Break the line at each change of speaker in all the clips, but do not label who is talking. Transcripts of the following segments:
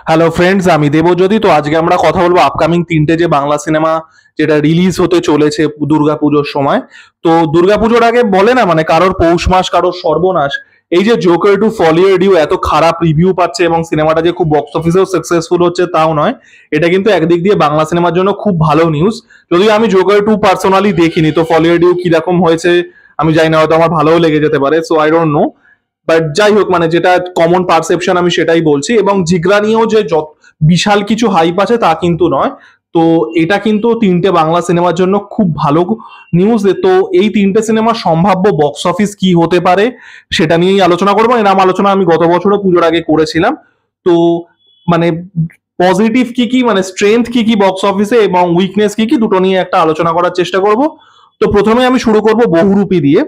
Hello friends, আমি দেবজ্যোতি। তো আজকে আমরা কথা বলবো আপকামিং তিনটে যে বাংলা সিনেমা যেটা রিলিজ হতে চলেছে দুর্গাপুজোর সময়। তো দুর্গাপুজোর আগে বলে না, মানে কারোর পৌষ মাস কারোর সর্বনাশ। এই যে জোকার টু ফলিয়ার ডিউ এত খারাপ রিভিউ পাচ্ছে এবং সিনেমাটা যে খুব বক্স অফিসেও সাকসেসফুল হচ্ছে তাও নয়, এটা কিন্তু একদিক দিয়ে বাংলা সিনেমার জন্য খুব ভালো নিউজ। যদিও আমি জোকার টু পার্সোনালি দেখিনি, তো ফলিয়ার ডিউ কিরকম হয়েছে আমি জানি না, হয়তো আমার ভালোও লেগে যেতে পারে, so I don't know. But যাই হোক, মানে যেটা কমন পারসেপশন আমি সেটাই বলছি। এবং জিগরা নিয়েও যে বিশাল কিছু হাইপ আছে তা কিন্তু নয়। তো এটা কিন্তু তিনটে বাংলা সিনেমার জন্য খুব ভালো নিউজ। তো এই তিনটে সিনেমার সম্ভাব্য বক্স অফিস কি হতে পারে সেটা নিয়েই আলোচনা করবো। এরকম আলোচনা আমি গত বছরও পুজোর আগে করেছিলাম। তো মানে পজিটিভ কি কি, মানে স্ট্রেংথ কি কি বক্স অফিসে এবং উইকনেস কি কি, দুটো নিয়ে একটা আলোচনা করার চেষ্টা করব। তো প্রথমে আমি শুরু করব বহুরূপী দিয়ে।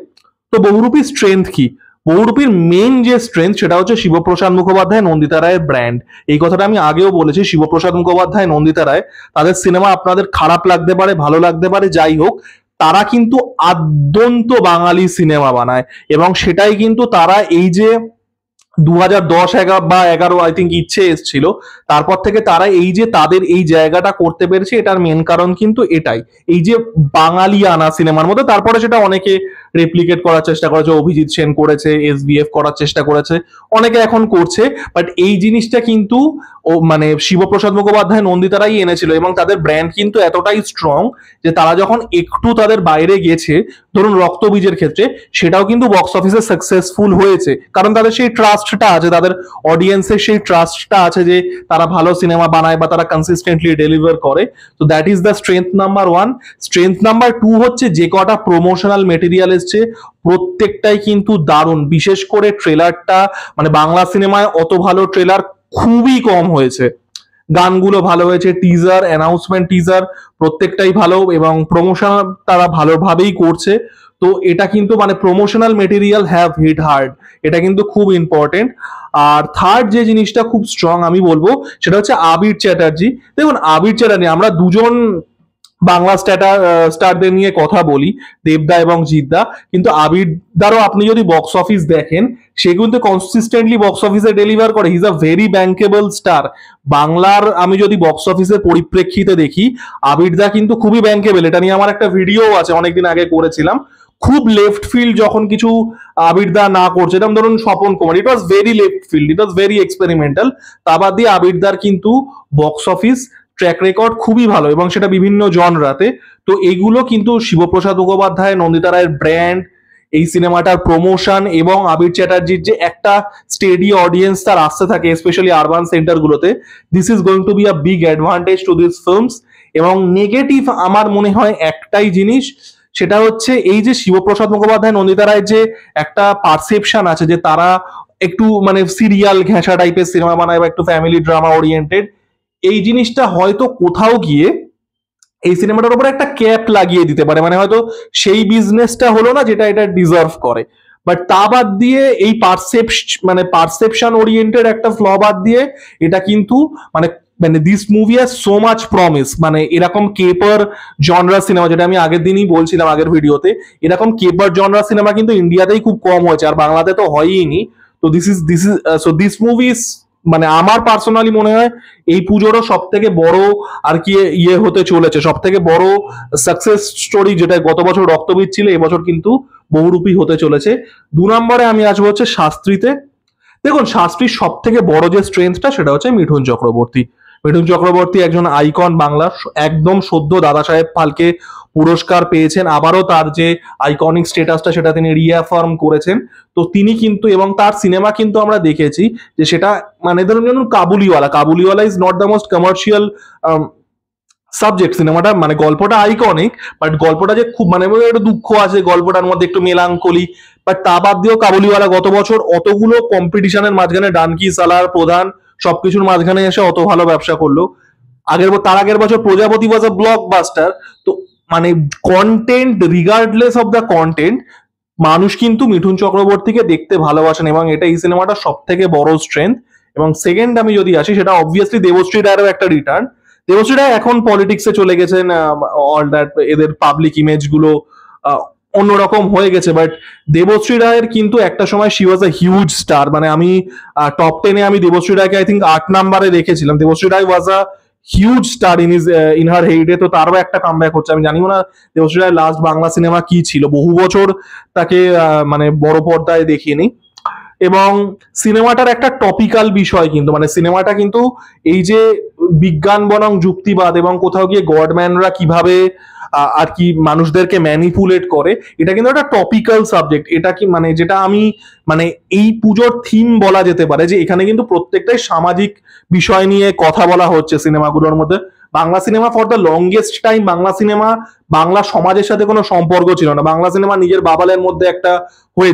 তো বহুরূপী স্ট্রেংথ কি? বহুরূপীর মেন যে স্ট্রেংথ সেটা হচ্ছে শিবপ্রসাদ মুখোপাধ্যায়, নন্দিতা রায়ের ব্র্যান্ড। এই কথাটা আমি আগেও বলেছি, শিবপ্রসাদ মুখোপাধ্যায়, নন্দিতা রায়, তাদের সিনেমা আপনাদের খারাপ লাগতে পারে, ভালো লাগতে পারে, যাই হোক, তারা কিন্তু আদ্যন্ত বাঙালি সিনেমা বানায়। এবং সেটাই কিন্তু তারা এই যে 2010 11 বা 11 আই থিঙ্ক ইচ্ছে এসেছিল, তারপর থেকে তারা এই যে তাদের এই জায়গাটা করতে পেরেছে, এটার মেন কারণ কিন্তু এটাই, এই যে বাঙালি আনা সিনেমার মধ্যে। তারপরে সেটা অনেকে রেপ্লিকেট করার চেষ্টা করেছে, অভিজিৎ সেন করেছে, এসবিএফ করার চেষ্টা করেছে, অনেকে এখন করছে। বাট এই জিনিসটা কিন্তু মানে শিবপ্রসাদ মুখোপাধ্যায়, নন্দিতারাই এনেছিল। এবং তাদের ব্র্যান্ড কিন্তু এতটাই স্ট্রং যে তারা যখন একটু তাদের বাইরে গেছে, ধরুন রক্তবীজের ক্ষেত্রে, সেটাও কিন্তু বক্স অফিসে সাকসেসফুল হয়েছে, কারণ তাদের সেই ট্রাস্টটা আছে, তাদের অডিয়েন্সের সেই ট্রাস্টটা আছে যে তারা ভালো সিনেমা বানায় বা তারা কনসিস্টেন্টলি ডেলিভার করে। তো that is the strength number one. Strength number two হচ্ছে যে কটা প্রমোশনাল মেটেরিয়াল এসছে প্রত্যেকটাই কিন্তু দারুণ। বিশেষ করে ট্রেলারটা, মানে বাংলা সিনেমায় অত ভালো ট্রেলার খুবই কম হয়েছে। গানগুলো ভালো হয়েছে, টিজার, অ্যানাউন্সমেন্ট টিজার প্রত্যেকটাই ভালো, এবং প্রমোশন তারা ভালোভাবেই করছে। তো এটা কিন্তু মানে promotional material have hit hard, এটা কিন্তু খুব ইম্পর্টেন্ট। আর থার্ড যে জিনিসটা খুব স্ট্রং আমি বলবো, সেটা হচ্ছে আবির চ্যাটার্জি। দেখুন, আবির চ্যাটার্জি, আমরা দুজন বাংলা স্টারদের নিয়ে কথা বলি, দেবদা এবং জিদ্দা, কিন্তু আবিরদারও আপনি যদি বক্স অফিস দেখেন, সে কিন্তু কনসিস্টেন্টলি বক্স অফিসে ডেলিভার করে। He is a very bankable star. বাংলার আমি যদি বক্স অফিসের পরিপ্রেক্ষিতে দেখি, আবিরদা কিন্তু খুবই ব্যাংকেবল। এটা নিয়ে আমার একটা ভিডিও আছে, অনেকদিন আগে করেছিলাম। খুব লেফট ফিল্ড যখন কিছু আবিরদা না করছে, যেমন ধরুন Swapan Kumar, it was very left field, it was very experimental. তা বাদ দিয়ে আবিরদার কিন্তু বক্স অফিস ট্র্যাক রেকর্ড খুবই ভালো, এবং সেটা বিভিন্ন জনরাতে। তো এইগুলো কিন্তু শিবপ্রসাদ মুখোপাধ্যায়, নন্দিতা রায়ের ব্র্যান্ড, এই সিনেমাটার প্রমোশন, এবং আবির চ্যাটার্জির যে একটা স্টেডি অডিয়েন্স তার আসতে থাকে স্পেশালি আরবান সেন্টারগুলোতে, this is going to be a big advantage to this films. এবং নেগেটিভ আমার মনে হয় একটাই জিনিস, সেটা হচ্ছে এই যে শিবপ্রসাদ মুখোপাধ্যায়, নন্দিতা রায়ের যে একটা পারসেপশন আছে যে তারা একটু মানে সিরিয়াল ঘেঁষা টাইপের সিনেমা বানায় বা একটু ফ্যামিলি ড্রামা ওরিয়েন্টেড, এই জিনিসটা হয়তো কোথাও গিয়ে এই সিনেমাটার উপরে একটা ক্যাপ লাগিয়ে দিতে পারে। মানে হয়তো সেই বিজনেসটা হলো না যেটা এটা ডিজার্ভ করে। বাট তা বাদ দিয়ে এই পারসেপশন ওরিয়েন্টেড একটা ফ্ল বাদ দিয়ে, এটা কিন্তু মানে মানে this movie has so much promise. মানে এরকম কেপার জনরা সিনেমা, যেটা আমি আগের দিনই বলছিলাম আগের ভিডিওতে, এরকম কেপার জনরা সিনেমা কিন্তু ইন্ডিয়াতেই খুব কম হয়েছে, আর বাংলাতে তো হয়ই নি। তো this is so this movie, মানে আমার পার্সোনালি মনে হয় এই পুজোরও সব থেকে বড় আর কি ইয়ে হতে চলেছে, সব থেকে বড় সাকসেস স্টোরি, যেটা গত বছর রক্তবীজ ছিল, এবছর কিন্তু বহুরূপী হতে চলেছে। 2 নম্বরে আমি আসবো হচ্ছে শাস্ত্রীতে। দেখুন, শাস্ত্রীর সব থেকে বড় যে স্ট্রেংথটা সেটা হচ্ছে মিঠুন চক্রবর্তী। মিঠুন চক্রবর্তী একজন আইকন, বাংলার একদম সদ্য দাদা সাহেব ফালকে পুরস্কার পেয়েছেন, আবারও তার যে আইকনিক স্টেটাসটা সেটা তিনি রিঅ্যাফার্ম করেছেন। তো তিনি কিন্তু, এবং তার সিনেমা কিন্তু আমরা দেখেছি যে সেটা, মানে ধরুন Kabuliwala, Kabuliwala is not the most commercial subject. সিনেমাটা মানে গল্পটা আইকনিক, বাট গল্পটা যে খুব মানে একটু দুঃখ আছে গল্পটার মধ্যে, একটু মেলাঙ্কলি। বাট তা বাদ দিয়েও কাবুলিওয়ালা গত বছর অতগুলো কম্পিটিশনের মাঝখানে, ডানকি, সালার, প্রধান, সবকিছুর মাঝখানে এসে অত ভালো ব্যবসা করলো। তার আগের বছর প্রজাপতি ওয়াজ আ ব্লকবাস্টার। তো মানে content, regardless of the content, মানুষ কিন্তু মিঠুন চক্রবর্তীকে দেখতে ভালোবাসেন, এবং এটা এই সিনেমাটা সব থেকে বড় স্ট্রেংথ। এবং সেকেন্ড আমি যদি আসি, সেটা অবভিয়াসলি দেবশ্রী রায়েরও একটা রিটার্ন। দেবশ্রী রায় এখন পলিটিক্সে চলে গেছেন, অল দ্যাট, এদের পাবলিক ইমেজ গুলো অন্যরকম হয়ে গেছে। বাট দেবশ্রী রায়ের কিন্তু একটা সময় she was a huge star, মানে আমি টপ 10-এ আমি দেবশ্রী রায়কে আই থিঙ্ক 8 নম্বরে রেখেছিলাম। Debashree Roy was a huge star in her heyday. তো তারও একটা কামব্যাক হচ্ছে, আমি জানিও না দেবশ্রী রায় লাস্ট বাংলা সিনেমা কি ছিল, বহু বছর তাকে মানে বড় পর্দায় দেখিনি। এবং সিনেমাটার একটা টপিক্যাল বিষয় কিন্তু, মানে সিনেমাটা কিন্তু এই যে বিজ্ঞান বনাম যুক্তিবাদ এবং কোথাও গিয়ে গডম্যানরা কিভাবে আর কি মানুষদেরকে ম্যানিপুলেট করে, এটা কিন্তু একটা টপিক্যাল সাবজেক্ট। এটা কি মানে যেটা আমি মানে এই পুজোর থিম বলা যেতে পারে, যে এখানে কিন্তু প্রত্যেকটাই সামাজিক বিষয় নিয়ে কথা বলা হচ্ছে সিনেমাগুলোর মধ্যে। Bangla cinema for the longest time, Bangla cinema Bangla সমাজের সাথে কোনো সম্পর্ক ছিল না। বাংলা সিনেমা নিজের বাবালের মধ্যে একটা হয়ে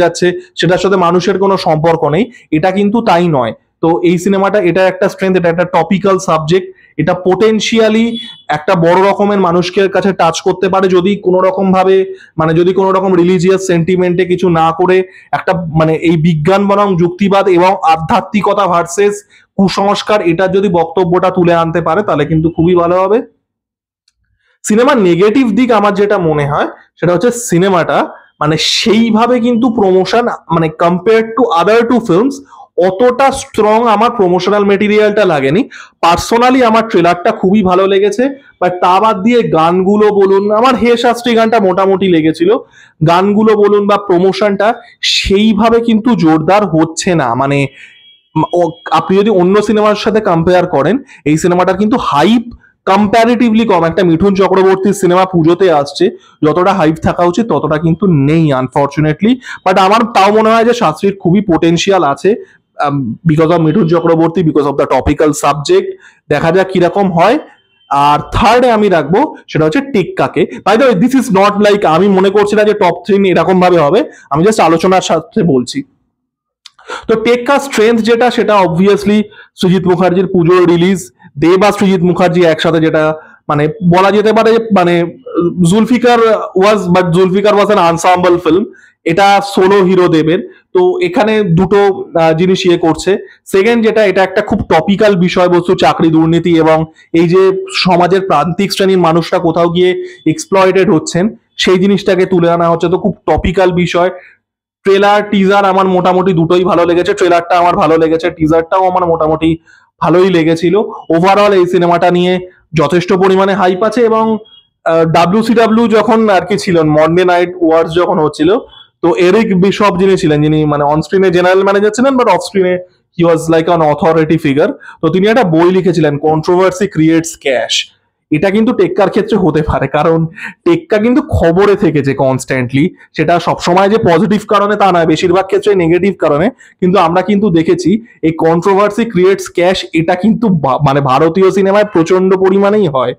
যাচ্ছে, সেটার সাথে মানুষের কোনো সম্পর্ক নেই। এটা কিন্তু তাই নয়। তো এই সিনেমাটা, এটা একটা স্ট্রেংথ, এটা একটা টপিক্যাল সাবজেক্ট, এটা পোটেনশিয়ালি একটা বড় রকমের মানুষকে কাছে টাচ করতে পারে যদি কোনো রকম ভাবে, মানে যদি কোনো রকম রিলিজিয়াস সেন্টিমেন্টে কিছু না করে একটা মানে এই বিজ্ঞান বনাম যুক্তিবাদ এবং আধ্যাত্মিকতা ভার্সেস কুসংস্কার, এটার যদি বক্তব্যটা তুলে আনতে পারে তাহলে কিন্তু খুবই ভালো হবে। সিনেমার নেগেটিভ দিক আমার যেটা মনে হয় সেটা হচ্ছে সিনেমাটা মানে সেইভাবে কিন্তু প্রমোশন, মানে compare to other two films অতটা স্ট্রং আমার প্রমোশনাল মেটেরিয়ালটা লাগেনি। পার্সোনালি আমার ট্রেলারটা খুবই ভালো লেগেছে, বাট তা বাদ দিয়ে গানগুলো বলুন, আমার হে শাস্ত্রী গানটা মোটামুটি লেগেছিল, গানগুলো বলুন বা প্রমোশনটা সেইভাবে কিন্তু জোরদার হচ্ছে না। মানে আপনি যদি অন্য সিনেমার সাথে কম্পেয়ার করেন, এই সিনেমাটার কিন্তু হাইপ কম্প্যারিটিভলি কম। একটা মিঠুন চক্রবর্তীর সিনেমা পুজোতে আসছে, যতটা হাইপ থাকা উচিত ততটা কিন্তু নেই আনফর্চুনেটলি। বাট আমার তাও মনে হয় যে শাস্ত্রীর খুবই পোটেনশিয়াল আছে, because of Mithun Chakraborty, because of the topical subject. দেখা যাক কিরকম হয়। আর থার্ডে আমি রাখবো সেটা হচ্ছে টেক্কাকে। By the way, this is not like, আমি মনে করছি না যে টপ 3 এরকম ভাবে হবে, আমি জাস্ট আলোচনার সাথে বলছি। তো টেক্কা স্ট্রেংথ যেটা, সেটা অবভিয়াসলি সৃজিত মুখার্জির পুজোর রিলিজ, দেব আর সৃজিত মুখার্জি একসাথে, যেটা মানে বলা যেতে পারে মানে জুলফিকার ওয়াজ অ্যান আনসাম্বল ফিল্ম, এটা সোলো হিরো দেবের। তো এখানে দুটো জিনিস করছে। সেকেন্ড যেটা, এটা একটা খুব টপিক্যাল বিষয়বস্তু, চাকরি দুর্নীতি এবং এই যে সমাজের প্রান্তিক শ্রেণীর মানুষরা কোথাও গিয়ে এক্সপ্লয়েটেড হচ্ছেন, সেই জিনিসটাকে তুলে আনা হচ্ছে। তো খুব টপিক্যাল বিষয়। ট্রেলার টিজার আমার মোটামুটি দুটোই ভালো লেগেছে, ট্রেলারটা আমার ভালো লেগেছে, টিজারটাও আমার মোটামুটি ভালোই লেগেছিল। ওভারঅল এই সিনেমাটা নিয়ে যথেষ্ট পরিমাণে হাইপ আছে। এবং WCW যখন আর কি ছিলেন, মন্ডে নাইট ওয়ার্স যখন হচ্ছিল, তো এরিক বিশপ যিনি ছিলেন, যিনি মানে অন স্ক্রিনে জেনারেল ম্যানেজার ছিলেন, বাট অফ স্ক্রিনে he was like on authority figure. তো তিনি একটা বই লিখেছিলেন, কন্ট্রোভার্সি ক্রিয়েটস ক্যাশ। এটা কিন্তু টেক্কার ক্ষেত্রে হতে পারে, কারণ টেক্কা কিন্তু খবরে থেকেছে কনস্ট্যান্টলি। সেটা সবসময় যে পজিটিভ কারণে তা নয়, বেশিরভাগ ক্ষেত্রে নেগেটিভ কারণে। কিন্তু আমরা কিন্তু দেখেছি এই কন্ট্রোভার্সি ক্রিয়েটস ক্যাশ, এটা কিন্তু মানে ভারতীয় সিনেমায় প্রচন্ড পরিমাণেই হয়,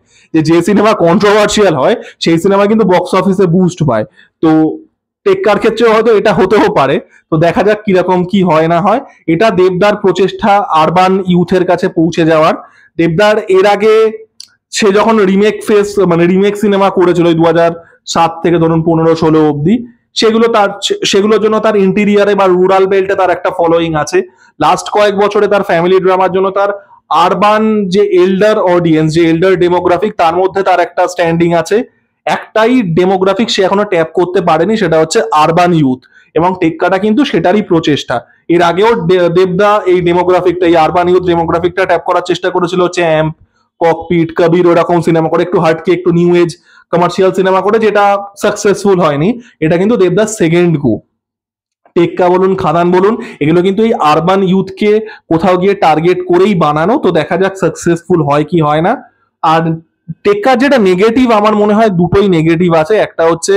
যে সিনেমা কন্ট্রোভার্সিয়াল হয় সেই সিনেমা কিন্তু বক্স অফিসে বুস্ট পায়। তো টেক্কার ক্ষেত্রে হয়তো এটা হতেও পারে। তো দেখা যাক কিরকম কি হয় না হয়। এটা দেবদার প্রচেষ্টা আরবান ইউথের কাছে পৌঁছে যাওয়ার। দেবদার এর আগে সে যখন রিমেক সিনেমা করেছিল 2007 থেকে ধরুন 15-16 অব্দি, সেগুলোর জন্য তার ইন্টেরিয়ারে বা রুরাল বেল্টে তার একটা ফলোয়িং আছে। লাস্ট কয়েক বছরে তার ফ্যামিলি ড্রামার জন্য তার আরবান যে এল্ডার অডিয়েন্স, যে এল্ডার ডেমোগ্রাফিক, তার মধ্যে তার একটা স্ট্যান্ডিং আছে। একটাই ডেমোগ্রাফিক সে এখনো ট্যাপ করতে পারেনি, সেটা হচ্ছে আরবান ইউথ। এবং টেক্কাটা কিন্তু সেটারই প্রচেষ্টা। এর আগেও দেবদা এই ডেমোগ্রাফিকটা, এই আরবান ইউথ ডেমোগ্রাফিকটা ট্যাপ করার চেষ্টা করেছিল, চ্যাম্প, ককপিট, কবির, ওরকম সিনেমা করে, একটু হাটকে, একটু নিউ এজ কমার্শিয়াল সিনেমা করে, যেটা সাকসেসফুল হয়নি। এটা কিন্তু দেবদাস সেকেন্ড গো। টেক্কা বলুন, খাদান বলুন, এগুলো কিন্তু এই আরবান ইউথকে কোথাও গিয়ে টার্গেট করেই বানানো। তো দেখা যাক সাকসেসফুল হয় কি হয় না। আর টেক্কার যেটা নেগেটিভ, আমার মনে হয় দুটোই নেগেটিভ আছে। একটা হচ্ছে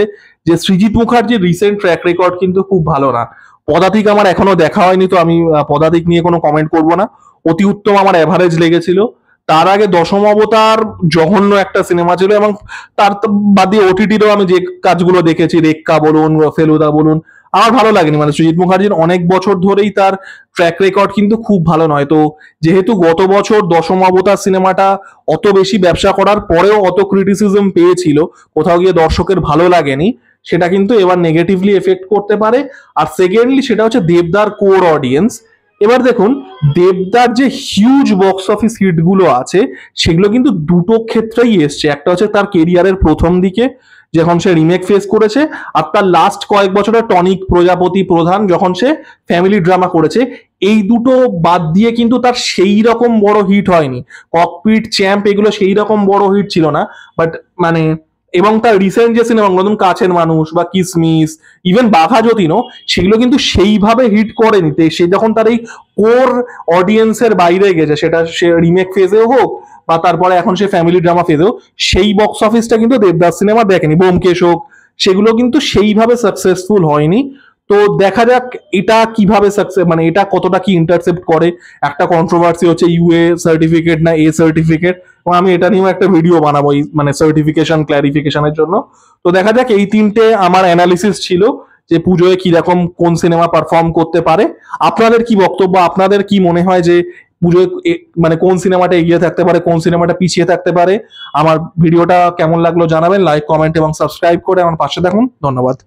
যে সৃজিত মুখার্জির রিসেন্ট ট্র্যাক রেকর্ড কিন্তু খুব ভালো না। পদাতিক আমার এখনো দেখা হয়নি, তো আমি পদাতিক নিয়ে কোনো কমেন্ট করব না। অতি উত্তম আমার অ্যাভারেজ লেগেছিল। তার আগে দশম অবতার জঘন্য একটা সিনেমা ছিল, এবং তার বাদ দিয়ে ওটিটিরও আমি যে কাজগুলো দেখেছি, রেক্কা বলুন, ফেলুদা বলুন, আমার ভালো লাগেনি। মানে সৃজিত মুখার্জির অনেক বছর ধরেই তার ট্র্যাক রেকর্ড কিন্তু খুব ভালো নয়। তো যেহেতু গত বছর দশম অবতার সিনেমাটা অত বেশি ব্যবসা করার পরেও অত ক্রিটিসিজম পেয়েছিল, কোথাও গিয়ে দর্শকের ভালো লাগেনি, সেটা কিন্তু এবার নেগেটিভলি এফেক্ট করতে পারে। আর সেকেন্ডলি সেটা হচ্ছে দেবদার কোর অডিয়েন্স। এবার দেখুন, দেবদার যে হিউজ বক্স অফিস হিট গুলো আছে, সেগুলো কিন্তু দুটো ক্ষেত্রেই এসছে। একটা হচ্ছে তার কেরিয়ারের প্রথম দিকে, যখন সে রিমেক ফেস করেছে, আর তার লাস্ট কয়েক বছরে টনিক প্রজাপতি প্রধান যখন সে ফ্যামিলি ড্রামা করেছে। এই দুটো বাদ দিয়ে কিন্তু তার সেই রকম বড় হিট হয়নি। ককপিট, চ্যাম্প এগুলো সেই রকম বড় হিট ছিল না, বাট মানে এবং তার রিসেন্ট যে সিনেমাগুলো ধরুন কাছের মানুষ বা কিসমিস, ইভেন বাঘা যতীনও, সেগুলো কিন্তু সেইভাবে হিট করেনি। সে যখন তার এই কোর অডিয়েন্সের বাইরে গেছে, সেটা সে রিমেক ফেজেও হোক বা তারপরে এখন সে ফ্যামিলি ড্রামা ফেজেও, সেই বক্স অফিসটা কিন্তু দেবদাস সিনেমা দেখেনি। ব্যোমকেশ হোক, সেগুলো কিন্তু সেইভাবে সাকসেসফুল হয়নি। তো দেখা যাক এটা কিভাবে সাকসেস, মানে এটা কতটা কি ইন্টারসেপ্ট করে। একটা কন্ট্রোভার্সি হচ্ছে ইউএ সার্টিফিকেট না এ সার্টিফিকেট, এবং আমি এটা নিয়েও একটা ভিডিও বানাবো এই মানে সার্টিফিকেশন ক্ল্যারিফিকেশনের জন্য। তো দেখা যাক, এই তিনটে আমার অ্যানালিসিস ছিল যে পুজোয় কিরকম কোন সিনেমা পারফর্ম করতে পারে। আপনাদের কি বক্তব্য? আপনাদের কি মনে হয় যে পুজোয় মানে কোন সিনেমাটা এগিয়ে থাকতে পারে, কোন সিনেমাটা পিছিয়ে থাকতে পারে? আমার ভিডিওটা কেমন লাগলো জানাবেন, লাইক, কমেন্ট এবং সাবস্ক্রাইব করে আমার পাশে থাকুন। ধন্যবাদ।